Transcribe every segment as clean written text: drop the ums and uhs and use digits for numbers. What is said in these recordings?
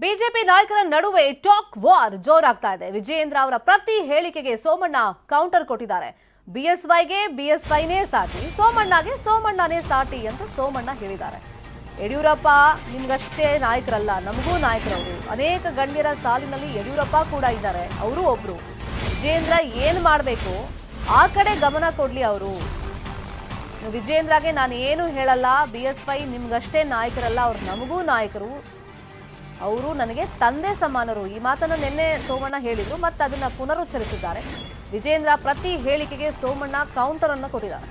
BJP ನಾಯಕರ ನಡುವೆ talk war ಜೋರಾಗ್ತಾ ಇದೆ. ವಿಜಯೇಂದ್ರ ಅವರ ಪ್ರತಿ ಹೇಳಿಕೆಗೆ ಸೋಮಣ್ಣ ಕೌಂಟರ್ ಕೊಟ್ಟಿದ್ದಾರೆ. ಬಿಎಸ್ವೈನೇ ಸಾಟಿ, ಸೋಮಣ್ಣಗೆ ಸೋಮಣ್ಣನೇ ಸಾಟಿ ಅಂತ ಸೋಮಣ್ಣ ಹೇಳಿದ್ದಾರೆ. ಯಡಿಯೂರಪ್ಪ ನಿಮ್ಗಷ್ಟೇ ನಾಯಕರಲ್ಲ, ನಮಗೂ ನಾಯಕರವರು. ಅನೇಕ ಗಣ್ಯರ ಸಾಲಿನಲ್ಲಿ ಯಡಿಯೂರಪ್ಪ ಕೂಡ ಇದ್ದಾರೆ, ಅವರು ಒಬ್ರು. ವಿಜಯೇಂದ್ರ ಏನ್ ಮಾಡಬೇಕು ಆ ಕಡೆ ಗಮನ ಕೊಡ್ಲಿ ಅವರು. ವಿಜಯೇಂದ್ರಗೆ ನಾನು ಏನು ಹೇಳಲ್ಲ, ಬಿಎಸ್ವೈ ನಿಮ್ಗಷ್ಟೇ ನಾಯಕರಲ್ಲ, ಅವ್ರು ನಮಗೂ ನಾಯಕರು, ಅವರು ನನಗೆ ತಂದೆ ಸಮಾನರು. ಈ ಮಾತನ್ನ ನಿನ್ನೆ ಸೋಮಣ್ಣ ಹೇಳಿದ್ರು, ಮತ್ತೆ ಅದನ್ನ ಪುನರುಚ್ಚರಿಸಿದ್ದಾರೆ. ವಿಜಯೇಂದ್ರ ಪ್ರತಿ ಹೇಳಿಕೆಗೆ ಸೋಮಣ್ಣ ಕೌಂಟರ್ ಅನ್ನು ಕೊಟ್ಟಿದ್ದಾರೆ.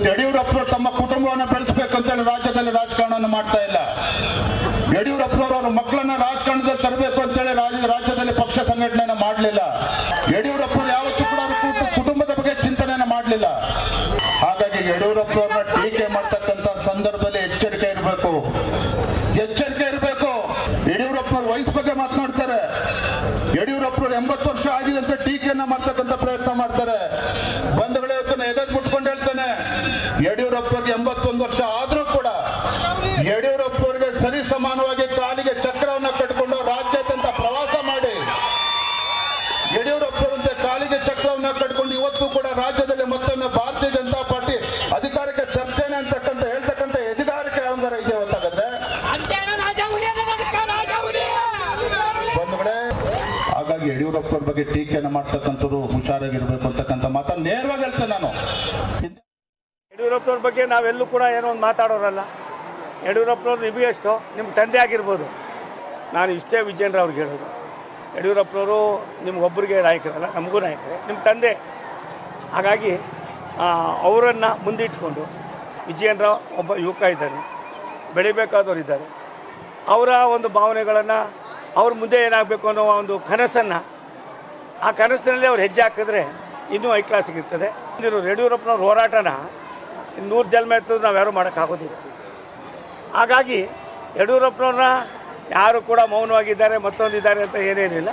ಯಡಿಯೂರಪ್ಪನವರು ತಮ್ಮ ಕುಟುಂಬವನ್ನು ಬೆಳೆಸಬೇಕಂತೇಳಿ ರಾಜ್ಯದಲ್ಲಿ ರಾಜಕಾರಣವನ್ನು ಮಾಡ್ತಾ ಇಲ್ಲ. ಯಡಿಯೂರಪ್ಪನವರು ಅವರ ಮಕ್ಕಳನ್ನ ರಾಜಕಾರಣದಲ್ಲಿ ತರಬೇಕು ಅಂತೇಳಿ ರಾಜ್ಯದಲ್ಲಿ ಪಕ್ಷ ಸಂಘಟನೆಯನ್ನು ಮಾಡಲಿಲ್ಲ. ಯಡಿಯೂರಪ್ಪನವರು ಯಾವತ್ತೂ ಕೂಡ ಕುಟುಂಬದ ಬಗ್ಗೆ ಚಿಂತನೆಯನ್ನು ಮಾಡಲಿಲ್ಲ. ಹಾಗಾಗಿ ಯಡಿಯೂರಪ್ಪನವ್ರನ್ನ ಟೀಕೆ ಮಾಡ್ತಕ್ಕಂಥ ಸಂದರ್ಭದಲ್ಲಿ ಎಚ್ಚರಿಕೆ ಇರಬೇಕು. ಯಡಿಯೂರಪ್ಪನವ್ರ ವಯಸ್ಸು ಬಗ್ಗೆ ಮಾತನಾಡ್ತಾರೆ. ಯಡಿಯೂರಪ್ಪನವ್ರು 80 ವರ್ಷ ಆಗಿದೆ ಅಂತ ಟೀಕೆಯನ್ನ ಮಾಡ್ತಕ್ಕಂಥ ಪ್ರಯತ್ನ ಮಾಡ್ತಾರೆ. ಬಂಧುಗಳೇ, ಎದೆಗೆ ಮುಟ್ಕೊಂಡು ಹೇಳ್ತಾನೆ, ಯಡಿಯೂರಪ್ಪರಿಗೆ 81 ವರ್ಷ ಆದ್ರೂ ಕೂಡ ಯಡಿಯೂರಪ್ಪರಿಗೆ ಸರಿ ಸಮಾನವಾಗಿ ಕಾಲಿಗೆ ಚಕ್ರವನ್ನ ಕಟ್ಕೊಂಡು ರಾಜ್ಯಾದ್ಯಂತ ಪ್ರವಾಸ ಮಾಡಿ ಯಡಿಯೂರಪ್ಪರಂತೆ ಕಾಲಿಗೆ ಚಕ್ರವನ್ನ ಕಟ್ಕೊಂಡು ಇವತ್ತು ಕೂಡ ರಾಜ್ಯದಲ್ಲಿ ಮತ್ತೊಮ್ಮೆ ಭಾರತೀಯ ಜನತಾ ಪಾರ್ಟಿ ಅಧಿಕಾರಕ್ಕೆ ತರ್ತೇನೆ ಅಂತಕ್ಕಂಥ ಹೇಳ್ತಕ್ಕಂಥ ಅಧಿಕಾರಕ್ಕೆ ಯಾವಂಗಾರ ಇದೆ ಗೊತ್ತಾಗತ್ತೆ. ಬಂಧುಗಳೇ, ಹಾಗಾಗಿ ಯಡಿಯೂರಪ್ಪರ ಬಗ್ಗೆ ಟೀಕೆಯನ್ನು ಮಾಡ್ತಕ್ಕಂಥವ್ರು ಹುಷಾರಾಗಿರ್ಬೇಕು ಅಂತಕ್ಕಂಥ ಮಾತನ್ನು ನೇರವಾಗಿ ಹೇಳ್ತೇನೆ ನಾನು. ಯಡಿಯೂರಪ್ಪನವ್ರ ಬಗ್ಗೆ ನಾವೆಲ್ಲೂ ಕೂಡ ಏನೋ ಒಂದು ಮಾತಾಡೋರಲ್ಲ. ಯಡಿಯೂರಪ್ಪನವ್ರು ನಿಮಗೆ ಎಷ್ಟು ನಿಮ್ಮ ತಂದೆ ಆಗಿರ್ಬೋದು. ನಾನು ಇಷ್ಟೇ ವಿಜಯೇಂದ್ರ ಅವ್ರಿಗೆ ಹೇಳೋದು, ಯಡಿಯೂರಪ್ಪನವರು ನಿಮ್ಗೊಬ್ಬರಿಗೆ ನಾಯಕರಲ್ಲ, ನಮಗೂ ನಾಯಕರೇ, ನಿಮ್ಮ ತಂದೆ. ಹಾಗಾಗಿ ಅವರನ್ನು ಮುಂದಿಟ್ಕೊಂಡು ವಿಜಯೇಂದ್ರ ಒಬ್ಬ ಯುವಕ ಇದ್ದಾನೆ, ಬೆಳಿಬೇಕಾದವ್ರು ಇದ್ದಾರೆ. ಅವರ ಒಂದು ಭಾವನೆಗಳನ್ನು ಅವ್ರ ಮುಂದೆ ಏನಾಗಬೇಕು ಅನ್ನೋ ಒಂದು ಕನಸನ್ನು, ಆ ಕನಸಿನಲ್ಲಿ ಅವ್ರು ಹೆಜ್ಜೆ ಹಾಕಿದ್ರೆ ಇನ್ನೂ ಹೈ ಕ್ಲಾಸಿಗಿರ್ತದೆ. ಯಡಿಯೂರಪ್ಪನವ್ರ ಹೋರಾಟನ 100 ಜನ್ಮ ಎತ್ತಿದ್ರು ನಾವು ಯಾರೂ ಮಾಡೋಕ್ಕಾಗೋದಿಲ್ಲ. ಹಾಗಾಗಿ ಯಡಿಯೂರಪ್ಪನವ್ರನ್ನ ಯಾರು ಕೂಡ ಮೌನವಾಗಿದ್ದಾರೆ, ಮತ್ತೊಂದಿದ್ದಾರೆ ಅಂತ ಏನೇನಿಲ್ಲ.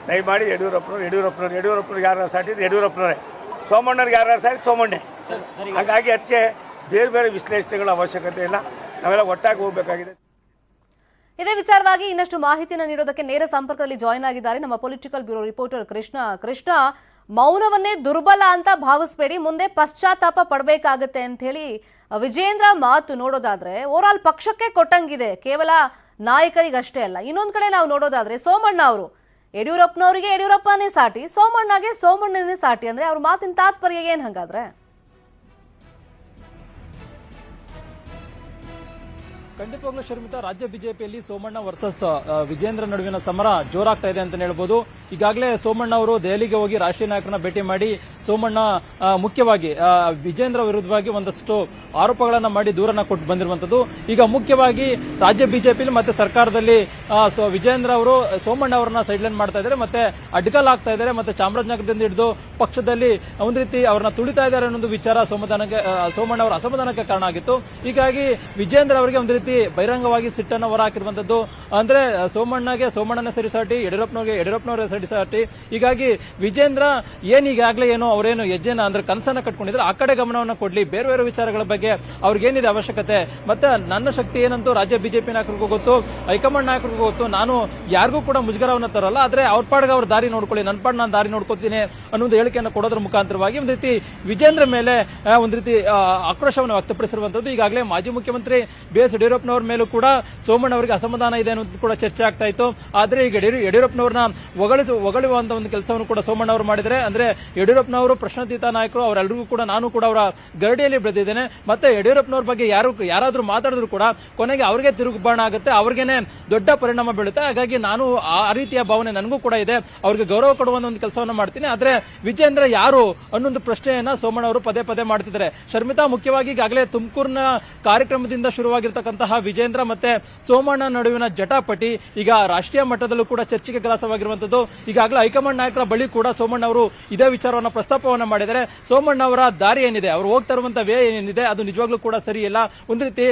ದಯಮಾಡಿ ಯಡಿಯೂರಪ್ಪನವ್ರಿಗೆ ಯಾರು ಸಾಟಿ ಯಡಿಯೂರಪ್ಪನವರೇ, ಸೋಮಣ್ಣವ್ರಿಗೆ ಯಾರು ಸಾಟಿ ಸೋಮಣ್ಣೆ. ಹಾಗಾಗಿ ಅದಕ್ಕೆ ಬೇರೆ ಬೇರೆ ವಿಶ್ಲೇಷಣೆಗಳ ಅವಶ್ಯಕತೆ ಇಲ್ಲ, ನಾವೆಲ್ಲ ಒಟ್ಟಾಗಿ ಹೋಗಬೇಕಾಗಿದೆ. ಇದೇ ವಿಚಾರವಾಗಿ ಇನ್ನಷ್ಟು ಮಾಹಿತಿಯನ್ನು ನೀಡೋದಕ್ಕೆ ನೇರ ಸಂಪರ್ಕದಲ್ಲಿ ಜಾಯಿನ್ ಆಗಿದ್ದಾರೆ ನಮ್ಮ ಪೊಲಿಟಿಕಲ್ ಬ್ಯೂರೋ ರಿಪೋರ್ಟರ್ ಕೃಷ್ಣ. ಮೌನವನ್ನೇ ದುರ್ಬಲ ಅಂತ ಭಾವಿಸಬೇಡಿ, ಮುಂದೆ ಪಶ್ಚಾತ್ತಾಪ ಪಡಬೇಕಾಗತ್ತೆ ಅಂತ ಹೇಳಿ ವಿಜಯೇಂದ್ರ ಮಾತು ನೋಡೋದಾದ್ರೆ ಓವರಾಲ್ ಪಕ್ಷಕ್ಕೆ ಕೊಟ್ಟಂಗಿದೆ, ಕೇವಲ ನಾಯಕರಿಗಷ್ಟೇ ಅಲ್ಲ. ಇನ್ನೊಂದ್ ಕಡೆ ನಾವು ನೋಡೋದಾದ್ರೆ ಸೋಮಣ್ಣ ಅವರು ಯಡಿಯೂರಪ್ಪನವರಿಗೆ ಯಡಿಯೂರಪ್ಪನೇ ಸಾಟಿ, ಸೋಮಣ್ಣಗೆ ಸೋಮಣ್ಣನೇ ಸಾಟಿ ಅಂದ್ರೆ ಅವ್ರ ಮಾತಿನ ತಾತ್ಪರ್ಯ ಏನ್ ಹಂಗಾದ್ರೆ? ಖಂಡಿತವಾಗ್ಲೂ ಶರ್ಮಿತಾ, ರಾಜ್ಯ ಬಿಜೆಪಿಯಲ್ಲಿ ಸೋಮಣ್ಣ ವರ್ಸಸ್ ವಿಜೇಂದ್ರ ನಡುವಿನ ಸಮರ ಜೋರಾಗ್ತಾ ಇದೆ ಅಂತ ಹೇಳ್ಬೋದು. ಈಗಾಗಲೇ ಸೋಮಣ್ಣ ಅವರು ದೆಹಲಿಗೆ ಹೋಗಿ ರಾಷ್ಟ್ರೀಯ ನಾಯಕರನ್ನ ಭೇಟಿ ಮಾಡಿ ಸೋಮಣ್ಣ ಮುಖ್ಯವಾಗಿ ವಿಜೇಂದ್ರ ವಿರುದ್ಧವಾಗಿ ಒಂದಷ್ಟು ಆರೋಪಗಳನ್ನ ಮಾಡಿ ದೂರನ್ನ ಕೊಟ್ಟು ಬಂದಿರುವಂತದ್ದು. ಈಗ ಮುಖ್ಯವಾಗಿ ರಾಜ್ಯ ಬಿಜೆಪಿಯಲ್ಲಿ ಮತ್ತೆ ಸರ್ಕಾರದಲ್ಲಿ ವಿಜೇಂದ್ರ ಅವರು ಸೋಮಣ್ಣ ಅವರನ್ನ ಸೈಡ್ಲೈನ್ ಮಾಡ್ತಾ ಇದ್ದಾರೆ, ಮತ್ತೆ ಅಡ್ಡಗಾಲ್ ಆಗ್ತಾ ಇದ್ದಾರೆ, ಮತ್ತೆ ಚಾಮರಾಜನಗರದಿಂದ ಹಿಡಿದು ಪಕ್ಷದಲ್ಲಿ ಒಂದ್ ರೀತಿ ಅವರನ್ನ ತುಳಿತಾ ಇದ್ದಾರೆ ಅನ್ನೋದು ವಿಚಾರ ಸೋಮಣ್ಣ ಅವರ ಅಸಮಾಧಾನಕ್ಕೆ ಕಾರಣ ಆಗಿತ್ತು. ಹೀಗಾಗಿ ವಿಜೇಂದ್ರ ಅವರಿಗೆ ಒಂದ್ ರೀತಿ ಬಹಿರಂಗವಾಗಿ ಸಿಟ್ಟನ್ನು ಹೊರಹಾಕಿರುವಂತದ್ದು. ಅಂದ್ರೆ ಸೋಮಣ್ಣನೇ ಸರಿಸಾಟಿ, ಯಡಿಯೂರಪ್ಪನವರೇ ಸರಿಸಾಟಿ. ಹೀಗಾಗಿ ವಿಜೇಂದ್ರ ಈಗಾಗಲೇ ಅವರೇನು ಹೆಜ್ಜೆನ ಅಂದ್ರೆ ಕನಸನ್ನ ಕಟ್ಕೊಂಡಿದ್ರೆ ಆ ಕಡೆ ಗಮನವನ್ನು ಕೊಡ್ಲಿ, ಬೇರೆ ಬೇರೆ ವಿಚಾರಗಳ ಬಗ್ಗೆ ಅವ್ರಿಗೇನಿದೆ ಅವಶ್ಯಕತೆ, ಮತ್ತೆ ನನ್ನ ಶಕ್ತಿ ಏನಂತೂ ರಾಜ್ಯ ಬಿಜೆಪಿ ನಾಯಕರಿಗೂ ಗೊತ್ತು, ಹೈಕಮಾಂಡ್ ನಾಯಕರಿಗೂ ಗೊತ್ತು. ನಾನು ಯಾರಿಗೂ ಕೂಡ ಮುಜುಗರವನ್ನ ತರಲ್ಲ, ಆದ್ರೆ ಅವ್ರ ಪಾಡ್ಗೆ ಅವ್ರ ದಾರಿ ನೋಡ್ಕೊಳ್ಳಿ, ನನ್ನ ಪಾಡ್ ನಾನು ದಾರಿ ನೋಡ್ಕೊತೀನಿ ಅನ್ನೋದು ಹೇಳಿಕೆಯನ್ನು ಕೊಡೋದ್ರ ಮುಖಾಂತರವಾಗಿ ಒಂದ್ ರೀತಿ ವಿಜೇಂದ್ರ ಮೇಲೆ ಒಂದ್ ರೀತಿ ಆಕ್ರೋಶವನ್ನು ವ್ಯಕ್ತಪಡಿಸಿರುವಂತದ್ದು. ಈಗಾಗಲೇ ಮಾಜಿ ಮುಖ್ಯಮಂತ್ರಿ BS ಯಡಿಯೂರಪ್ಪನವರ ಮೇಲೂ ಕೂಡ ಸೋಮಣ್ಣ ಅವರಿಗೆ ಅಸಮಾಧಾನ ಇದೆ ಅನ್ನೋದು ಕೂಡ ಚರ್ಚೆ ಆಗ್ತಾ ಇತ್ತು. ಆದ್ರೆ ಈಗ ಯಡಿಯೂರಪ್ಪನವ್ರನ್ನ ಹೊಗಳುವಂತ ಒಂದು ಕೆಲಸವನ್ನು ಕೂಡ ಸೋಮಣ್ಣ ಅವರು ಮಾಡಿದರೆ. ಅಂದ್ರೆ ಯಡಿಯೂರಪ್ಪನವರು ಪ್ರಶ್ನಾತೀತ ನಾಯಕರು, ಅವರೆಲ್ಲರಿಗೂ ಕೂಡ ನಾನು ಕೂಡ ಅವರ ಗರಡಿಯಲ್ಲಿ ಬೆಳೆದಿದ್ದೇನೆ. ಮತ್ತೆ ಯಡಿಯೂರಪ್ಪನವ್ರ ಬಗ್ಗೆ ಯಾರಾದ್ರೂ ಮಾತಾಡಿದ್ರು ಕೂಡ ಕೊನೆಗೆ ಅವ್ರಿಗೆ ತಿರುಗುಬಾಣ ಆಗುತ್ತೆ, ಅವ್ರಿಗೇನೆ ದೊಡ್ಡ ಪರಿಣಾಮ ಬೀಳುತ್ತೆ. ಹಾಗಾಗಿ ನಾನು ಆ ರೀತಿಯ ಭಾವನೆ ನನಗೂ ಕೂಡ ಇದೆ, ಅವ್ರಿಗೆ ಗೌರವ ಕೊಡುವಂತ ಒಂದು ಕೆಲಸವನ್ನ ಮಾಡ್ತೀನಿ. ಆದ್ರೆ ವಿಜೇಂದ್ರ ಯಾರು ಅನ್ನೊಂದು ಪ್ರಶ್ನೆಯನ್ನ ಸೋಮಣ್ಣ ಅವರು ಪದೇ ಪದೇ ಮಾಡ್ತಿದ್ದಾರೆ. ಶರ್ಮಿತಾ, ಮುಖ್ಯವಾಗಿ ಈಗಾಗಲೇ ತುಮಕೂರಿನ ಕಾರ್ಯಕ್ರಮದಿಂದ ಶುರುವಾಗಿರ್ತಕ್ಕಂತಹ ವಿಜೇಂದ್ರ ಮತ್ತೆ ಸೋಮಣ್ಣ ನಡುವಿನ ಜಟಾಪಟಿ ಈಗ ರಾಷ್ಟ್ರೀಯ ಮಟ್ಟದಲ್ಲೂ ಕೂಡ ಚರ್ಚೆಗೆ ಗ್ರಾಸವಾಗಿರುವಂತದ್ದು. ಈಗಾಗಲೇ ಹೈಕಮಾಂಡ್ ನಾಯಕರ ಬಳಿ ಕೂಡ ಸೋಮಣ್ಣ ಅವರು ಇದೇ ವಿಚಾರವನ್ನು ಪ್ರಸ್ತಾಪವನ್ನ ಮಾಡಿದರೆ ಸೋಮಣ್ಣ ಅವರ ದಾರಿ ಏನಿದೆ, ಅವ್ರು ಹೋಗ್ತಾ ಇರುವಂತ ವೇ ಏನಿದೆ ಅದು ನಿಜವಾಗ್ಲೂ ಕೂಡ ಸರಿ ಇಲ್ಲ. ಒಂದು ರೀತಿ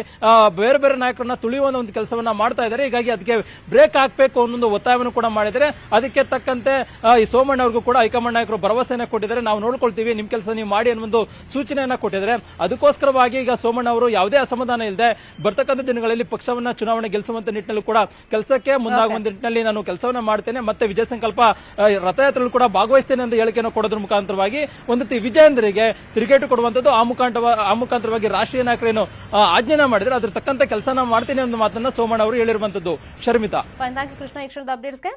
ಬೇರೆ ಬೇರೆ ನಾಯಕರನ್ನ ತುಳಿಯುವ ಒಂದು ಕೆಲಸವನ್ನ ಮಾಡ್ತಾ ಇದ್ದಾರೆ. ಹೀಗಾಗಿ ಅದಕ್ಕೆ ಬ್ರೇಕ್ ಹಾಕಬೇಕು ಅನ್ನೋ ಒತ್ತಾಯವನ್ನು ಕೂಡ ಮಾಡಿದರೆ ಅದಕ್ಕೆ ತಕ್ಕಂತೆ ಈ ಸೋಮಣ್ಣ ಅವ್ರಿಗೂ ಕೂಡ ಹೈಕಮಾಂಡ್ ನಾಯಕರು ಭರವಸೆಯನ್ನ ಕೊಟ್ಟಿದ್ದಾರೆ. ನಾವು ನೋಡ್ಕೊಳ್ತೀವಿ, ನಿಮ್ ಕೆಲಸ ನೀವು ಮಾಡಿ ಅನ್ನೋ ಒಂದು ಸೂಚನೆಯನ್ನ ಕೊಟ್ಟಿದ್ದಾರೆ. ಅದಕ್ಕೋಸ್ಕರವಾಗಿ ಈಗ ಸೋಮಣ್ಣ ಅವರು ಯಾವುದೇ ಅಸಮಾಧಾನ ಇಲ್ಲದೆ ಬರ್ತಕ್ಕಂಥ ದಿನಗಳಲ್ಲಿ ಪಕ್ಷವನ್ನ ಚುನಾವಣೆ ಗೆಲ್ಲಿಸುವಂತ ನಿಟ್ಟಿನಲ್ಲಿ ಕೂಡ ಕೆಲಸಕ್ಕೆ ಮುಂದಾಗುವ ನಿಟ್ಟಿನಲ್ಲಿ ನಾನು ಕೆಲಸವನ್ನ ಮಾಡ್ತೇನೆ, ಮತ್ತೆ ವಿಜಯ ಸಂಕಲ್ಪ ರಥಯಾತ್ರೆಗಳು ಕೂಡ ಭಾಗವಹಿಸ್ತೇನೆ ಅಂತ ಹೇಳಿಕೆಯನ್ನು ಕೊಡೋದ್ರ ಮುಖಾಂತರವಾಗಿ ಒಂದು ರೀತಿ ವಿಜಯೇಂದ್ರಿಗೆ ತಿರುಗೇಟು ಕೊಡುವಂತದ್ದು, ಆ ಮುಖಾಂತರವಾಗಿ ರಾಷ್ಟ್ರೀಯ ನಾಯಕರೇನು ಆಜ್ಞೆನ ಮಾಡಿದ್ರೆ ಅದ್ರ ತಕ್ಕಂತೆ ಕೆಲಸ ಮಾಡ್ತೀನಿ ಅನ್ನೋ ಮಾತನ್ನ ಸೋಮಣ್ಣ ಅವರು ಹೇಳಿರುವಂತದ್ದು. ಶರ್ಮಿತಾ, ಥ್ಯಾಂಕ್ ಯು ಕೃಷ್ಣ ಈ ಕ್ಷಣದ ಅಪ್ಡೇಟ್ಸ್ಗೆ.